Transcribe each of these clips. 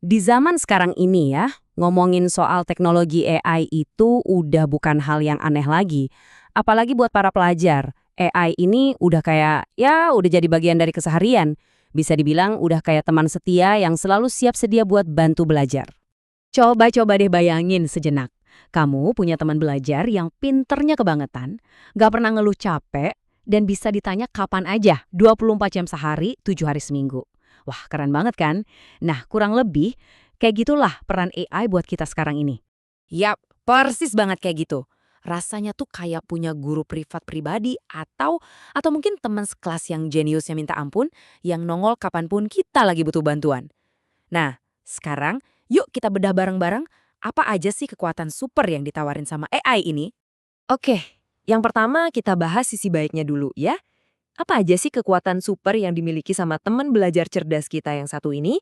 Di zaman sekarang ini ya, ngomongin soal teknologi AI itu udah bukan hal yang aneh lagi. Apalagi buat para pelajar. AI ini udah kayak, ya udah jadi bagian dari keseharian. Bisa dibilang udah kayak teman setia yang selalu siap sedia buat bantu belajar. Coba-coba deh bayangin sejenak. Kamu punya teman belajar yang pinternya kebangetan, gak pernah ngeluh capek, dan bisa ditanya kapan aja, 24 jam sehari, 7 hari seminggu. Wah, keren banget kan? Nah, kurang lebih, kayak gitulah peran AI buat kita sekarang ini. Yap, persis banget kayak gitu. Rasanya tuh kayak punya guru privat pribadi atau mungkin teman sekelas yang jeniusnya minta ampun, yang nongol kapanpun kita lagi butuh bantuan. Nah, sekarang yuk kita bedah bareng-bareng apa aja sih kekuatan super yang ditawarin sama AI ini? Oke, yang pertama kita bahas sisi baiknya dulu ya. Apa aja sih kekuatan super yang dimiliki sama teman belajar cerdas kita yang satu ini?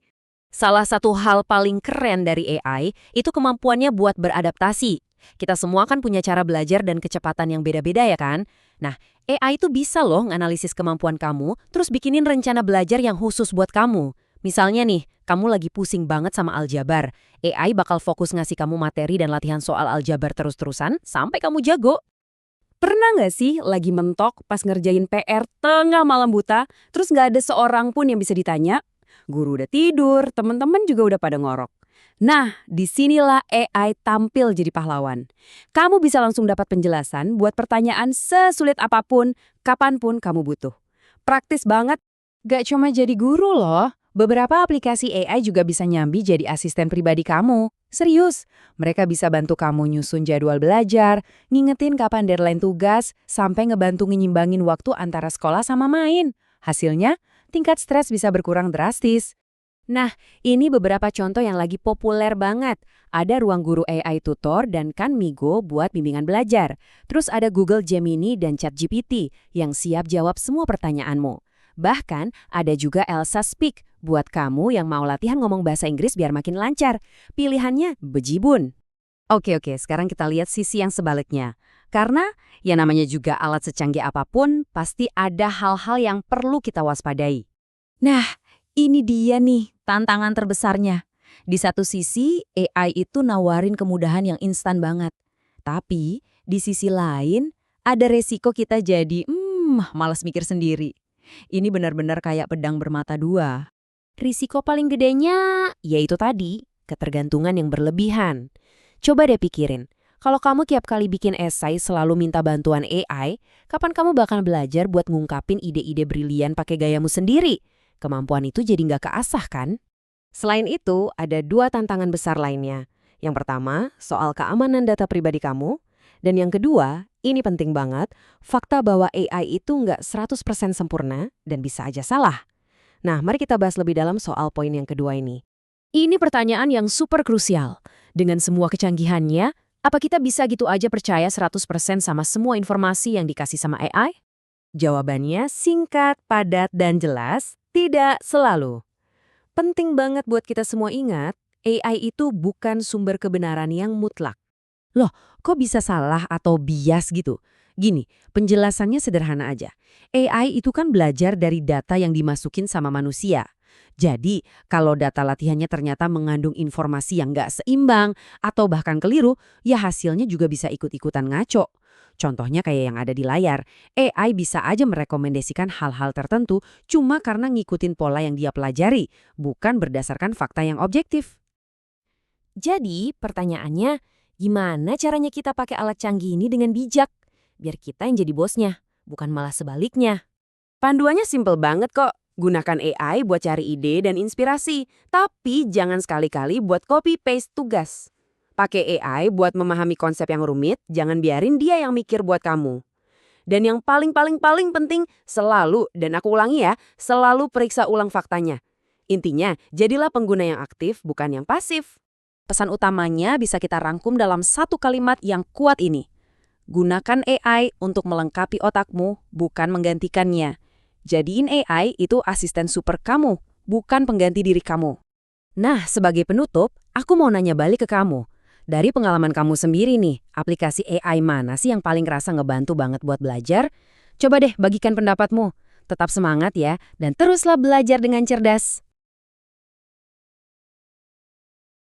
Salah satu hal paling keren dari AI itu kemampuannya buat beradaptasi. Kita semua kan punya cara belajar dan kecepatan yang beda-beda ya kan? Nah, AI itu bisa loh nganalisis kemampuan kamu, terus bikinin rencana belajar yang khusus buat kamu. Misalnya nih, kamu lagi pusing banget sama aljabar. AI bakal fokus ngasih kamu materi dan latihan soal aljabar terus-terusan sampai kamu jago. Pernah nggak sih lagi mentok pas ngerjain PR tengah malam buta, terus nggak ada seorang pun yang bisa ditanya? Guru udah tidur, teman-teman juga udah pada ngorok. Nah, disinilah AI tampil jadi pahlawan. Kamu bisa langsung dapat penjelasan buat pertanyaan sesulit apapun, kapanpun kamu butuh. Praktis banget. Gak cuma jadi guru loh. Beberapa aplikasi AI juga bisa nyambi jadi asisten pribadi kamu. Serius, mereka bisa bantu kamu nyusun jadwal belajar, ngingetin kapan deadline tugas, sampai ngebantu nyimbangin waktu antara sekolah sama main. Hasilnya, tingkat stres bisa berkurang drastis. Nah, ini beberapa contoh yang lagi populer banget. Ada ruang guru AI tutor dan Kanmigo buat bimbingan belajar. Terus ada Google Gemini dan ChatGPT yang siap jawab semua pertanyaanmu. Bahkan ada juga Elsa Speak buat kamu yang mau latihan ngomong bahasa Inggris biar makin lancar. Pilihannya bejibun. Oke, sekarang kita lihat sisi yang sebaliknya. Karena ya namanya juga alat secanggih apapun, pasti ada hal-hal yang perlu kita waspadai. Nah, ini dia nih tantangan terbesarnya. Di satu sisi, AI itu nawarin kemudahan yang instan banget. Tapi, di sisi lain, ada resiko kita jadi, malas mikir sendiri. Ini benar-benar kayak pedang bermata dua. Risiko paling gedenya, yaitu tadi, ketergantungan yang berlebihan. Coba deh pikirin, kalau kamu tiap kali bikin esai selalu minta bantuan AI, kapan kamu bakal belajar buat ngungkapin ide-ide brilian pakai gayamu sendiri? Kemampuan itu jadi nggak keasah kan? Selain itu, ada dua tantangan besar lainnya. Yang pertama, soal keamanan data pribadi kamu. Dan yang kedua, ini penting banget, fakta bahwa AI itu nggak 100% sempurna dan bisa aja salah. Nah, mari kita bahas lebih dalam soal poin yang kedua ini. Ini pertanyaan yang super krusial. Dengan semua kecanggihannya, apa kita bisa gitu aja percaya 100% sama semua informasi yang dikasih sama AI? Jawabannya singkat, padat, dan jelas, tidak selalu. Penting banget buat kita semua ingat, AI itu bukan sumber kebenaran yang mutlak. Loh, kok bisa salah atau bias gitu? Gini, penjelasannya sederhana aja. AI itu kan belajar dari data yang dimasukin sama manusia. Jadi, kalau data latihannya ternyata mengandung informasi yang nggak seimbang atau bahkan keliru, ya hasilnya juga bisa ikut-ikutan ngaco. Contohnya kayak yang ada di layar, AI bisa aja merekomendasikan hal-hal tertentu cuma karena ngikutin pola yang dia pelajari, bukan berdasarkan fakta yang objektif. Jadi, pertanyaannya, gimana caranya kita pakai alat canggih ini dengan bijak? Biar kita yang jadi bosnya, bukan malah sebaliknya. Panduannya simple banget kok. Gunakan AI buat cari ide dan inspirasi, tapi jangan sekali-kali buat copy-paste tugas. Pakai AI buat memahami konsep yang rumit, jangan biarin dia yang mikir buat kamu. Dan yang paling penting, selalu, dan aku ulangi ya, selalu periksa ulang faktanya. Intinya, jadilah pengguna yang aktif, bukan yang pasif. Pesan utamanya bisa kita rangkum dalam satu kalimat yang kuat ini. Gunakan AI untuk melengkapi otakmu, bukan menggantikannya. Jadiin AI itu asisten super kamu, bukan pengganti diri kamu. Nah, sebagai penutup, aku mau nanya balik ke kamu. Dari pengalaman kamu sendiri nih, aplikasi AI mana sih yang paling kerasa ngebantu banget buat belajar? Coba deh bagikan pendapatmu. Tetap semangat ya, dan teruslah belajar dengan cerdas.